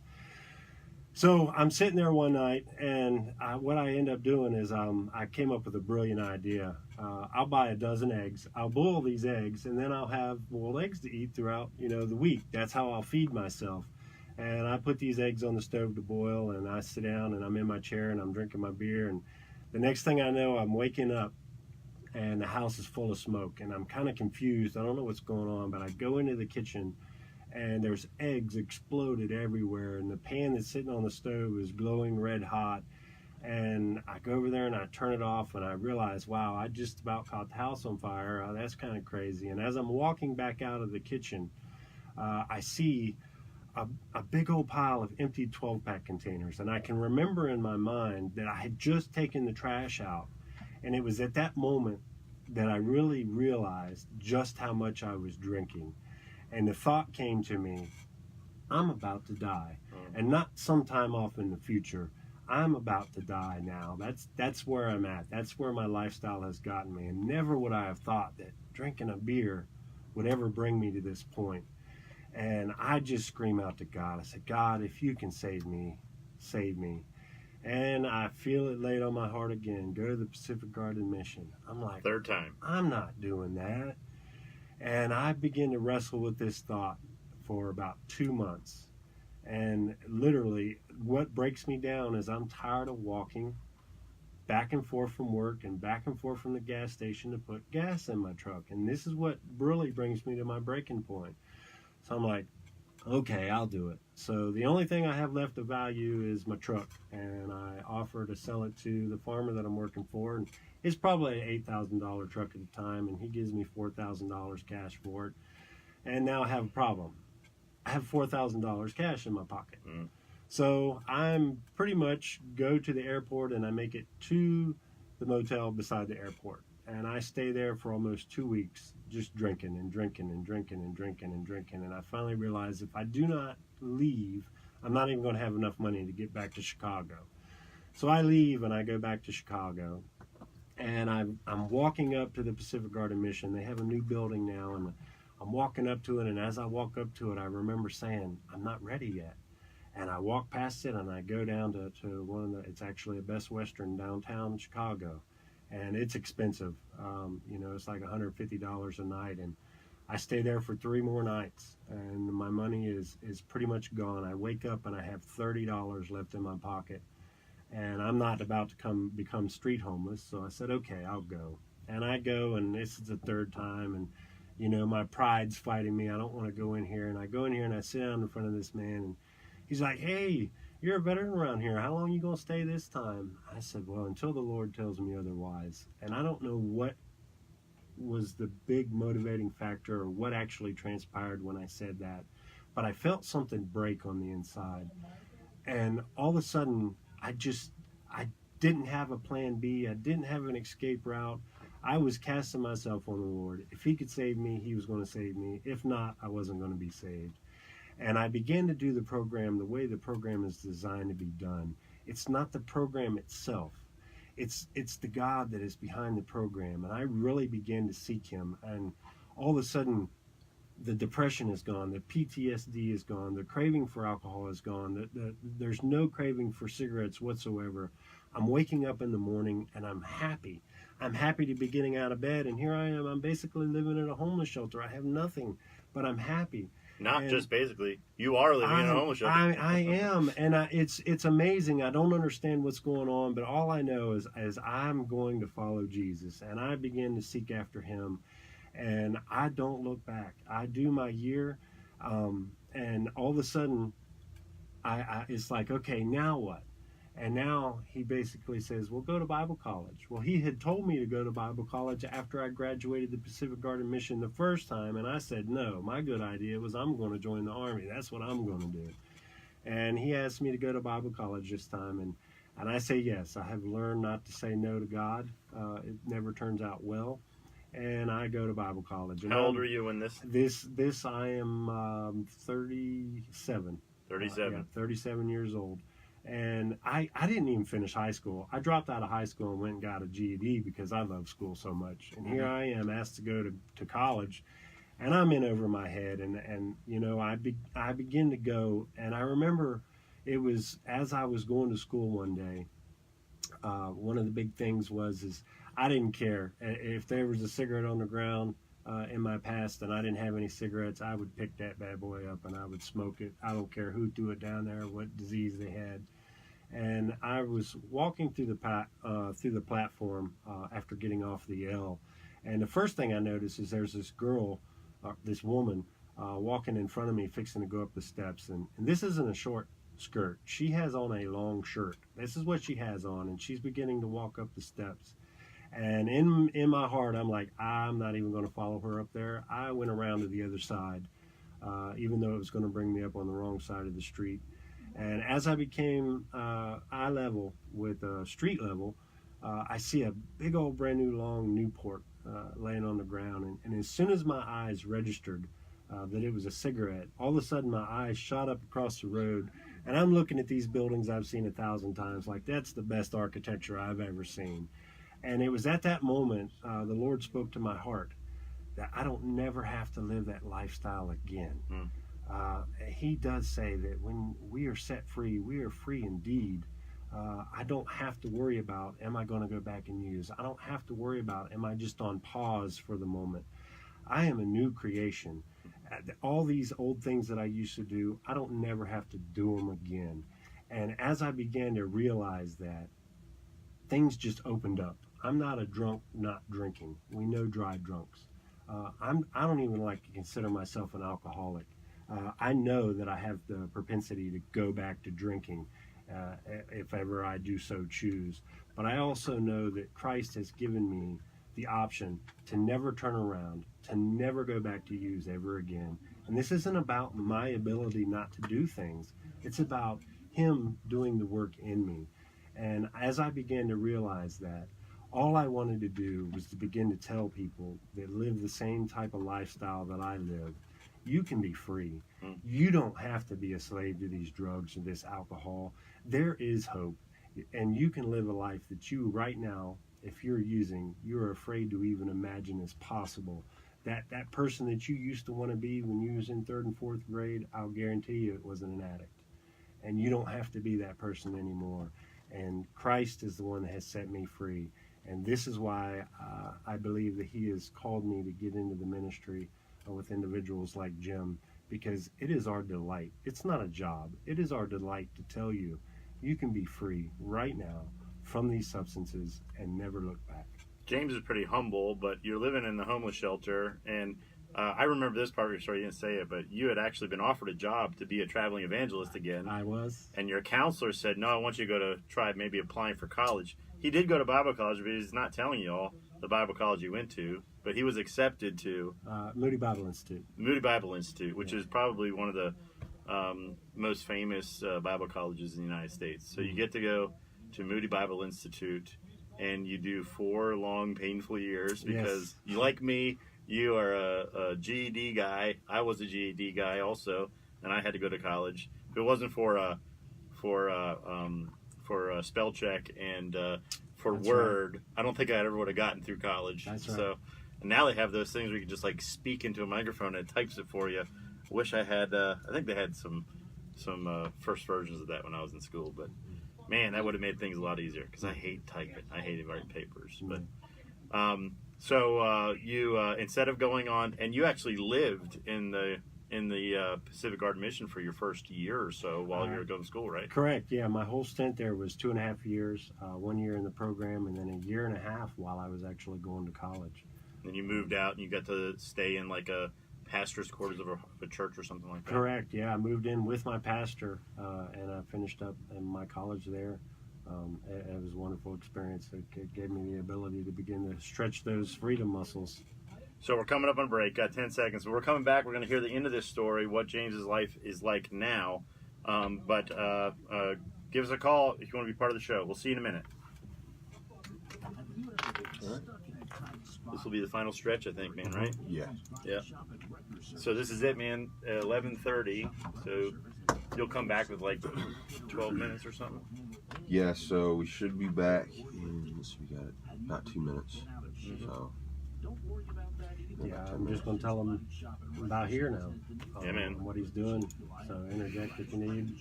So I'm sitting there one night, and what I end up doing is I came up with a brilliant idea. I'll buy a dozen eggs. I'll boil these eggs, and then I'll have boiled eggs to eat throughout, the week. That's how I'll feed myself. And I put these eggs on the stove to boil, and I sit down, and I'm in my chair, and I'm drinking my beer, and the next thing I know, I'm waking up, and the house is full of smoke, and I'm kind of confused. I don't know what's going on, but I go into the kitchen, and there's eggs exploded everywhere, and the pan that's sitting on the stove is glowing red hot. And I go over there and I turn it off, and I realize, wow, I just about caught the house on fire. That's kind of crazy. And as I'm walking back out of the kitchen, I see a big old pile of empty 12-pack containers. And I can remember in my mind that I had just taken the trash out. And it was at that moment that I really realized just how much I was drinking. And the thought came to me, I'm about to die. And not sometime off in the future. I'm about to die now. That's where I'm at. That's where my lifestyle has gotten me. And never would I have thought that drinking a beer would ever bring me to this point. And I just scream out to God. I said, God, if you can save me, save me. And I feel it laid on my heart again. Go to the Pacific Garden Mission. I'm like, Third time. I'm not doing that. And I begin to wrestle with this thought for about 2 months. And literally, what breaks me down is I'm tired of walking back and forth from work and back and forth from the gas station to put gas in my truck. And this is what really brings me to my breaking point. So I'm like, okay, I'll do it. So the only thing I have left of value is my truck. And I offer to sell it to the farmer that I'm working for. And it's probably an $8,000 truck at the time. And he gives me $4,000 cash for it. And now I have a problem. I have $4,000 cash in my pocket. So I'm pretty much go to the airport, and I make it to the motel beside the airport. And I stay there for almost 2 weeks, just drinking and drinking and drinking and drinking and drinking. And I finally realized if I do not leave, I'm not even going to have enough money to get back to Chicago. So I leave and I go back to Chicago. And I'm walking up to the Pacific Garden Mission. They have a new building now, and I'm walking up to it. And as I walk up to it, I remember saying, I'm not ready yet. And I walk past it, and I go down to one of the, it's actually a Best Western downtown Chicago. And it's expensive. It's like $150 a night. And I stay there for 3 more nights. And my money is pretty much gone. I wake up, and I have $30 left in my pocket. And I'm not about to become street homeless. So I said, okay, I'll go. And I go, and this is the 3rd time. And, my pride's fighting me. I don't want to go in here. And I go in here, and I sit down in front of this man. And he's like, hey, you're a veteran around here. How long are you going to stay this time? I said, well, until the Lord tells me otherwise. And I don't know what was the big motivating factor or what actually transpired when I said that. But I felt something break on the inside. And all of a sudden, I didn't have a plan B. I didn't have an escape route. I was casting myself on the Lord. If he could save me, he was going to save me. If not, I wasn't going to be saved. And I began to do the program the way the program is designed to be done. It's not the program itself. It's the God that is behind the program. And I really began to seek him. And all of a sudden, the depression is gone. The PTSD is gone. The craving for alcohol is gone. There's no craving for cigarettes whatsoever. I'm waking up in the morning, and I'm happy. I'm happy to be getting out of bed. And here I am. I'm basically living in a homeless shelter. I have nothing, but I'm happy. Not just basically. You are living in a homeless shelter. I am, and it's amazing. I don't understand what's going on, but all I know is I'm going to follow Jesus, and I begin to seek after him, and I don't look back. I do my year, and all of a sudden, it's like, okay, now what? And now he basically says, well, go to Bible college. Well, he had told me to go to Bible college after I graduated the Pacific Garden Mission the first time. And I said, no, my good idea was I'm going to join the Army. That's what I'm going to do. And he asked me to go to Bible college this time. And I say yes. I have learned not to say no to God. It never turns out well. And I go to Bible college. And How old were you when this? This I am 37. 37. 37 years old. And I didn't even finish high school. I dropped out of high school and went and got a GED because I love school so much. And here I am asked to go to college, and I'm in over my head. And you know, I begin to go, and I remember it was as I was going to school one day. One of the big things is I didn't care if there was a cigarette on the ground in my past and I didn't have any cigarettes. I would pick that bad boy up and I would smoke it. I don't care who threw it down there, what disease they had. And I was walking through the platform after getting off the L, and the first thing I noticed is there's this girl, this woman, walking in front of me, fixing to go up the steps. And this isn't a short skirt. She has on a long shirt. This is what she has on, and she's beginning to walk up the steps. And in my heart, I'm like, I'm not even going to follow her up there. I went around to the other side, even though it was going to bring me up on the wrong side of the street. And as I became eye level with street level, I see a big old brand new long Newport laying on the ground. And as soon as my eyes registered that it was a cigarette, all of a sudden my eyes shot up across the road. And I'm looking at these buildings I've seen 1,000 times, like that's the best architecture I've ever seen. And it was at that moment the Lord spoke to my heart that I don't never have to live that lifestyle again. He does say that when we are set free, we are free indeed. I don't have to worry about, am I going to go back and use? I don't have to worry about, am I just on pause for the moment? I am a new creation. All these old things that I used to do, I don't never have to do them again. And as I began to realize that, things just opened up. I'm not a drunk not drinking. We know dry drunks. I don't even like to consider myself an alcoholic. I know that I have the propensity to go back to drinking if ever I do so choose. But I also know that Christ has given me the option to never turn around, to never go back to use ever again. And this isn't about my ability not to do things. It's about Him doing the work in me. And as I began to realize that, all I wanted to do was to begin to tell people that live the same type of lifestyle that I live, you can be free. You don't have to be a slave to these drugs or this alcohol. There is hope. And you can live a life that you right now, if you're using, you're afraid to even imagine is possible. That person that you used to want to be when you was in 3rd and 4th grade, I'll guarantee you it wasn't an addict. And you don't have to be that person anymore. And Christ is the one that has set me free. And this is why I believe that He has called me to get into the ministry with individuals like Jim, because it is our delight. It's not a job. It is our delight to tell you, you can be free right now from these substances and never look back. James is pretty humble, but you're living in the homeless shelter, and I remember this part of your story. You didn't say it, but you had actually been offered a job to be a traveling evangelist again. I was. And your counselor said, no, I want you to go to try maybe applying for college. He did go to Bible college, but he's not telling you all the Bible college he went to, but he was accepted to Moody Bible Institute. Moody Bible Institute, which is probably one of the most famous Bible colleges in the United States. So you get to go to Moody Bible Institute, and you do 4 long, painful years because you, like me, you are a GED guy. I was a GED guy also, and I had to go to college. If it wasn't for spell check and for That's Word, right. I don't think I ever would have gotten through college. That's right. So and now they have those things where you can just like speak into a microphone and it types it for you. I wish I had. I think they had some first versions of that when I was in school, but man, that would have made things a lot easier because I hate typing. I hate writing papers. But so you instead of going on, and you actually lived in the Pacific Garden Mission for your first year or so while you were going to school, right? Correct. Yeah, my whole stint there was 2.5 years. 1 year in the program, and then 1.5 years while I was actually going to college. Then you moved out, and you got to stay in like a pastor's quarters of a church or something like that. Correct. Yeah, I moved in with my pastor, and I finished up in my college there. it was a wonderful experience. It gave me the ability to begin to stretch those freedom muscles. So we're coming up on a break. Got 10 seconds. But we're coming back. We're going to hear the end of this story, what James's life is like now. But give us a call if you want to be part of the show. We'll see you in a minute. This will be the final stretch, I think, man, right? Yeah. Yeah. So this is it, man. 11:30. So you'll come back with like 12 minutes or something? Yeah, so we should be back in, we got about 2 minutes. So. Yeah, I'm just going to tell him about here now. Yeah, man. What he's doing. So interject if you need.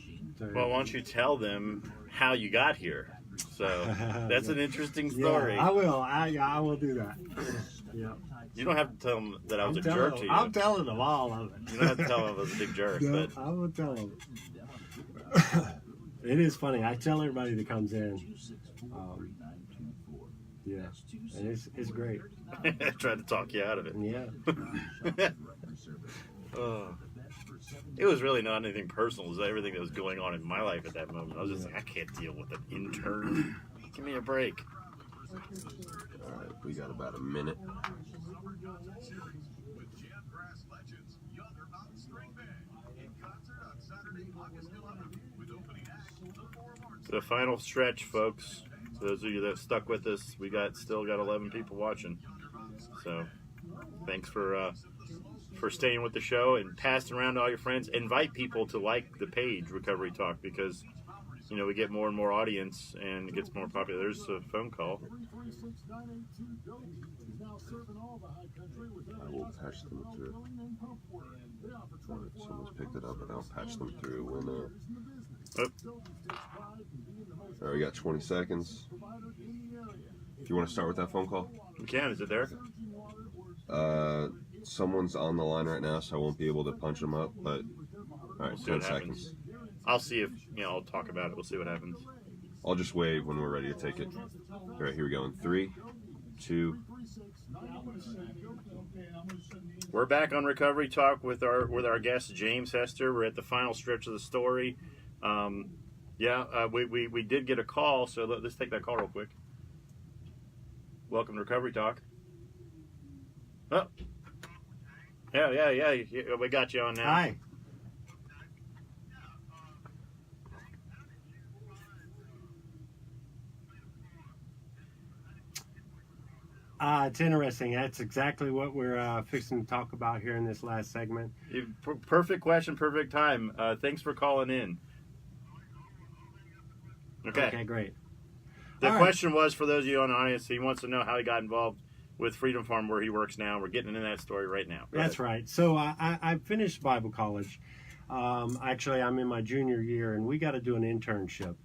Well, why don't you tell them how you got here? So that's an interesting story. Yeah, I will. I will do that. Yeah. You don't have to tell them that I was a jerk to you. I'm telling them all of it. You don't have to tell them I was a big jerk. No, But I will tell them. It is funny. I tell everybody that comes in. Yeah, and it's great. I tried to talk you out of it. Yeah. It was really not anything personal. It was everything that was going on in my life at that moment. I was just like, I can't deal with an intern. Give me a break. All right, we got about a minute. The final stretch, folks. So those of you that stuck with us, we still got 11 people watching. So thanks for staying with the show and passing around to all your friends. Invite people to like the page Recovery Talk because we get more and more audience and it gets more popular. There's a phone call. I will patch them through. Someone's picked it up, and I'll patch them through when. All right, we got 20 seconds. If you want to start with that phone call, You can. Is it there? Someone's on the line right now, so I won't be able to punch them up. But all right, See 10 what seconds. happens. I'll see if I'll talk about it. We'll see what happens. I'll just wave when we're ready to take it. All right, here we go. In 3, 2. We're back on Recovery Talk with our guest James Hester. We're at the final stretch of the story. We did get a call, so let's take that call real quick. Welcome to Recovery Talk. Oh, yeah. We got you on now. Hi. It's interesting. That's exactly what we're fixing to talk about here in this last segment. Perfect question, perfect time. Thanks for calling in. Okay, Great. The All question was, for those of you on the audience, he wants to know how he got involved with Freedom Farm, where he works now. We're getting into that story right now. Go That's ahead. right. So I finished Bible college. Actually, I'm in my junior year, and we got to do an internship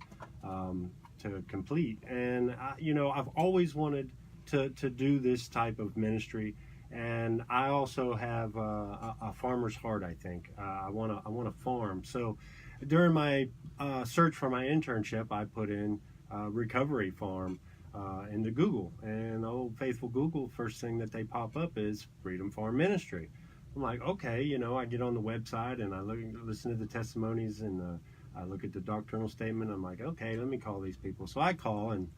to complete. And, I've always wanted to do this type of ministry. And I also have a farmer's heart, I think. I want to farm. So during my search for my internship, I put in Recovery Farm into Google. And old faithful Google, first thing that they pop up is Freedom Farm Ministry. I'm like, okay, I get on the website and I listen to the testimonies and I look at the doctrinal statement. I'm like, okay, let me call these people. So I call and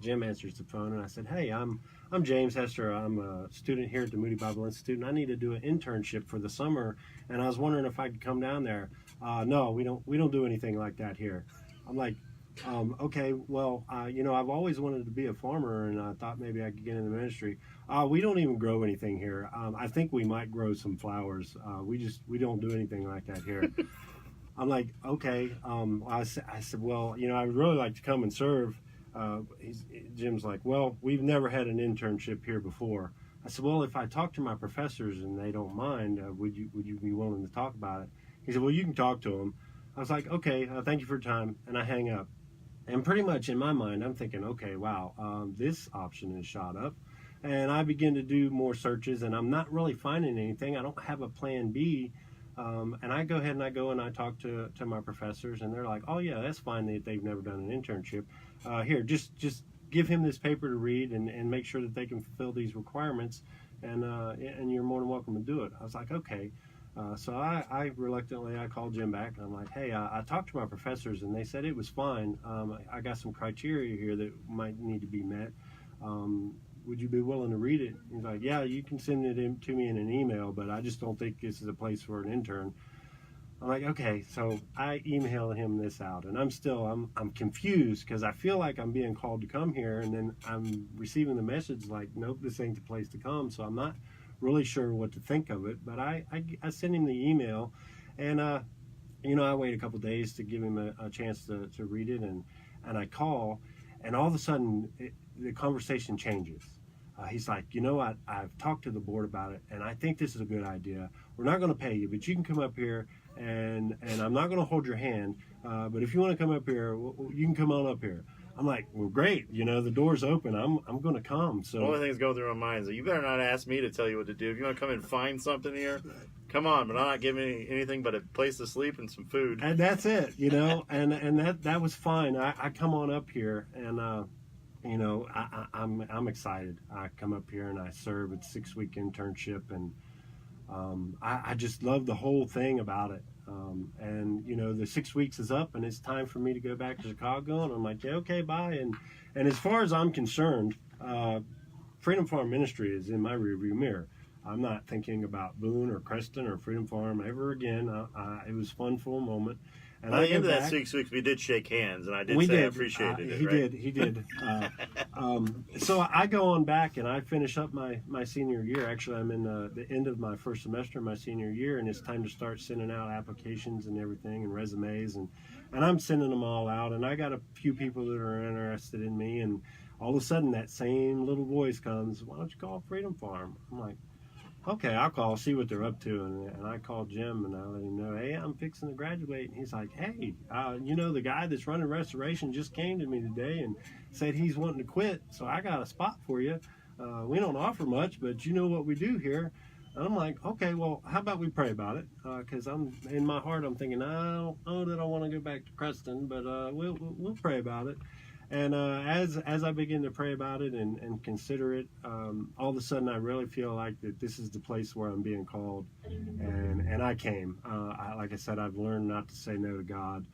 Jim answers the phone and I said, hey, I'm James Hester. I'm a student here at the Moody Bible Institute and I need to do an internship for the summer. And I was wondering if I could come down there. No, we don't do anything like that here. I'm like, okay, well, I've always wanted to be a farmer and I thought maybe I could get into ministry. We don't even grow anything here. I think we might grow some flowers. We don't do anything like that here. I'm like, okay. I said, well, I would really like to come and serve. Jim's like, well, we've never had an internship here before. I said, well, if I talk to my professors and they don't mind, would you be willing to talk about it? He said, well, you can talk to them. I was like, okay, thank you for your time, and I hang up. And pretty much in my mind, I'm thinking, okay, wow, this option is shot up. And I begin to do more searches, and I'm not really finding anything. I don't have a plan B. And I go ahead and I talk to my professors, and they're like, oh, yeah, that's fine that they've never done an internship. Here, just give him this paper to read and make sure that they can fulfill these requirements, and you're more than welcome to do it. I was like, okay. So I reluctantly, I called Jim back, and I'm like, hey, I talked to my professors, and they said it was fine. I got some criteria here that might need to be met. Would you be willing to read it? He's like, yeah, you can send it to me in an email, but I just don't think this is a place for an intern. I'm like, okay, so I emailed him this out, and I'm confused because I feel like I'm being called to come here, and then I'm receiving the message like, nope, this ain't the place to come. So I'm not really sure what to think of it, but I sent him the email, and I wait a couple days to give him a chance to read it, and I call, and all of a sudden the conversation changes. He's like, I've talked to the board about it, and I think this is a good idea. We're not going to pay you, but you can come up here, and I'm not going to hold your hand, but if you want to come up here, you can come on up here. I'm like, well, great. The door's open. I'm going to come. So The only thing that's going through my mind is that you better not ask me to tell you what to do. If you want to come and find something here, come on. But I'm not giving anything but a place to sleep and some food. And that's it, and that was fine. I come on up here, and I'm excited. I come up here and I serve a 6-week internship, and I just love the whole thing about it. The 6 weeks is up, and it's time for me to go back to Chicago. And I'm like, yeah, okay, bye. And as far as I'm concerned, Freedom Farm Ministry is in my rearview mirror. I'm not thinking about Boone or Creston or Freedom Farm ever again. It was fun for a moment. And At the end of that 6 weeks, we did shake hands, and I did say I appreciated it. He did. So I go on back, and I finish up my senior year. Actually, I'm in the end of my first semester of my senior year, and it's time to start sending out applications and everything and resumes, and I'm sending them all out. And I got a few people that are interested in me, and all of a sudden that same little voice comes, why don't you call Freedom Farm? I'm like, okay, I'll call, see what they're up to. And I called Jim, and I let him know, hey, I'm fixing to graduate. And he's like, hey, the guy that's running restoration just came to me today and said he's wanting to quit, so I got a spot for you. We don't offer much, but you know what we do here. And I'm like, okay, well, how about we pray about it? Because I'm in my heart, I'm thinking, I don't know that I want to go back to Creston, but we'll pray about it. And as I begin to pray about it and consider it, all of a sudden I really feel like that this is the place where I'm being called, and I came. Like I said, I've learned not to say no to God,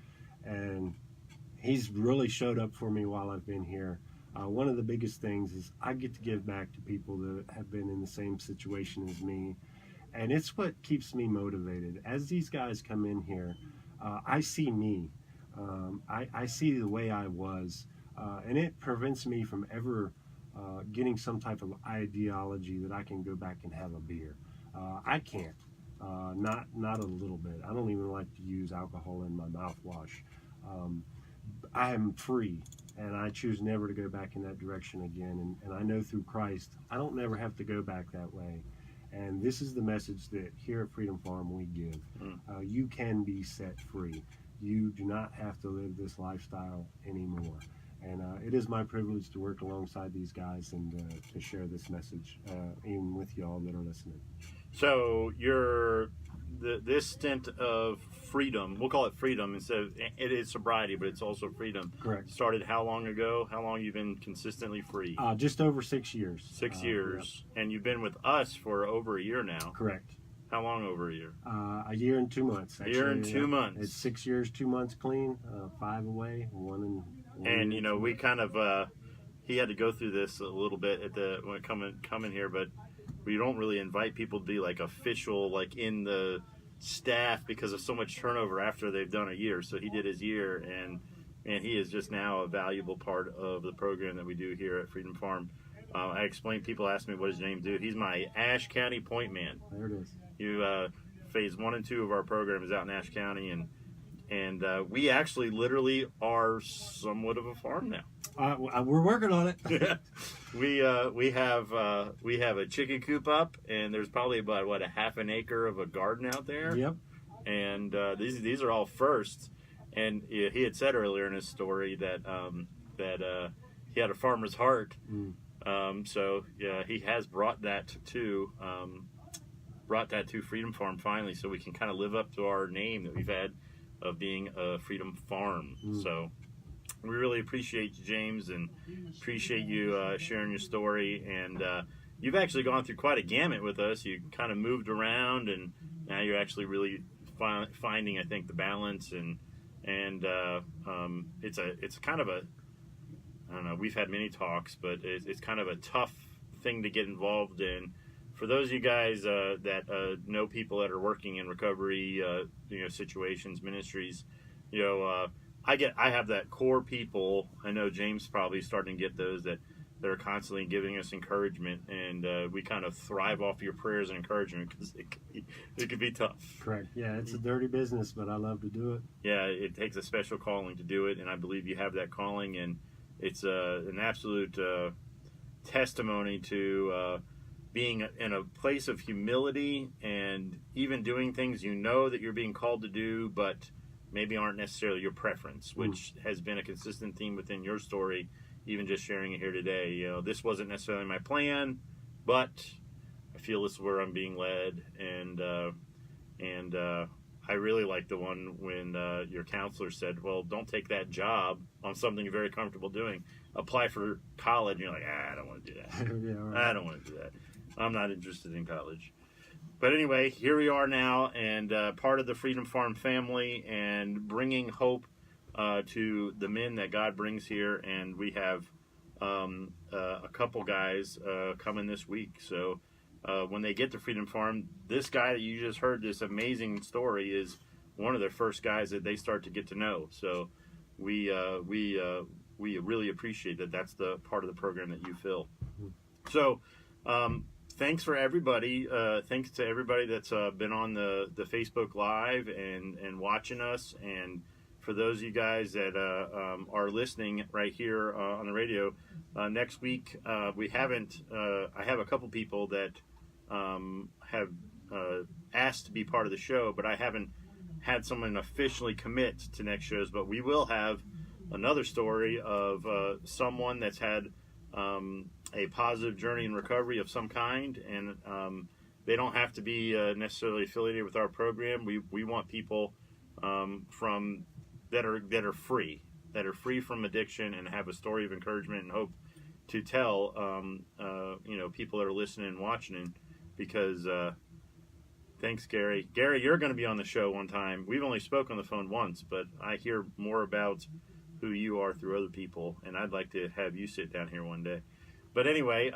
and He's really showed up for me while I've been here. One of the biggest things is I get to give back to people that have been in the same situation as me, and it's what keeps me motivated. As these guys come in here, I see me. I see the way I was. And it prevents me from ever getting some type of ideology that I can go back and have a beer. I can't, not a little bit. I don't even like to use alcohol in my mouthwash. I am free, and I choose never to go back in that direction again. And I know through Christ, I don't never have to go back that way. And this is the message that here at Freedom Farm we give. You can be set free. You do not have to live this lifestyle anymore. And it is my privilege to work alongside these guys and to share this message, even with y'all that are listening. So this stint of freedom, we'll call it freedom instead of, it is sobriety, but it's also freedom. Correct. Started how long ago? How long you've been consistently free? Just over 6 years. 6 years. Yeah. And you've been with us for over a year now. Correct. How long over a year? A year and 2 months. Actually, a year and 2 months. It's 6 years, 2 months clean, 5 away, one in. And we kind of he had to go through this a little bit when coming here, but we don't really invite people to be like official, like in the staff, because of so much turnover after they've done a year. So he did his year, and he is just now a valuable part of the program that we do here at Freedom Farm. I explained, people ask me what does James do. He's my Ashe County point man. There it is. Phase 1 and 2 of our program is out in Ashe County, and we actually literally are somewhat of a farm now. We're working on it. We have a chicken coop up, and there's probably about a half an acre of a garden out there. Yep. And these are all firsts. And he had said earlier in his story that he had a farmer's heart. So yeah, he has brought that to Freedom Farm finally, so we can kind of live up to our name that we've had of being a Freedom Farm. So we really appreciate you, James, and appreciate you sharing your story. And you've actually gone through quite a gamut with us. You kind of moved around and Now you're actually really finding, I think, the balance, and it's kind of a, I don't know, we've had many talks, but it's kind of a tough thing to get involved in. For those of you guys that know people that are working in recovery, situations, ministries, I have that core people. I know James probably starting to get those that are constantly giving us encouragement, and we kind of thrive off your prayers and encouragement because it can be tough. Correct. Yeah, it's a dirty business, but I love to do it. Yeah, it takes a special calling to do it, and I believe you have that calling, and it's an absolute testimony to being in a place of humility and even doing things you know that you're being called to do, but maybe aren't necessarily your preference, which has been a consistent theme within your story, even just sharing it here today. This wasn't necessarily my plan, but I feel this is where I'm being led, and I really like the one when your counselor said, well, don't take that job on something you're very comfortable doing. Apply for college, and you're like, I don't want to do that. Yeah, right. I don't want to do that. I'm not interested in college. But anyway, here we are now, and part of the Freedom Farm family, and bringing hope to the men that God brings here. And we have a couple guys coming this week. So when they get to Freedom Farm, this guy that you just heard this amazing story is one of the first guys that they start to get to know. So we really appreciate that. That's the part of the program that you fill. So thanks for everybody. Thanks to everybody that's been on the Facebook Live and watching us. And for those of you guys that are listening right here on the radio, next week I have a couple people that have asked to be part of the show, but I haven't had someone officially commit to next shows. But we will have another story of someone that's had a positive journey in recovery of some kind, and they don't have to be necessarily affiliated with our program. We want people from that are free from addiction and have a story of encouragement and hope to tell people that are listening and watching, because thanks, Gary. Gary, you're going to be on the show one time. We've only spoken on the phone once, but I hear more about who you are through other people, and I'd like to have you sit down here one day. But anyway,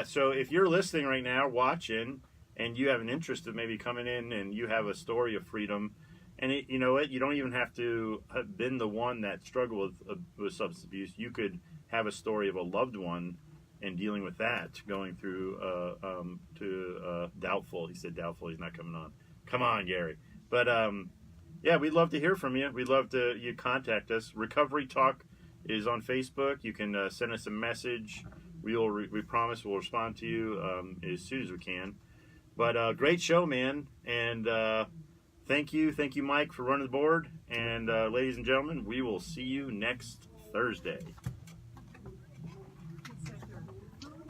so if you're listening right now, watching, and you have an interest of maybe coming in and you have a story of freedom, and you know what, you don't even have to have been the one that struggled with substance abuse. You could have a story of a loved one and dealing with that, going through doubtful. He said doubtful. He's not coming on. Come on, Gary. But yeah, we'd love to hear from you. We'd love to you contact us. Recovery Talk is on Facebook. You can send us a message. We promise we'll respond to you as soon as we can. But great show, man. And thank you, Mike, for running the board. And ladies and gentlemen, we will see you next Thursday.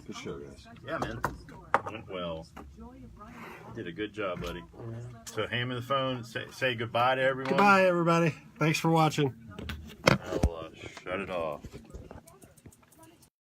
Good show, guys. Yeah, man. Went well. Did a good job, buddy. So hand me the phone. Say goodbye to everyone. Goodbye, everybody. Thanks for watching. I'll shut it off.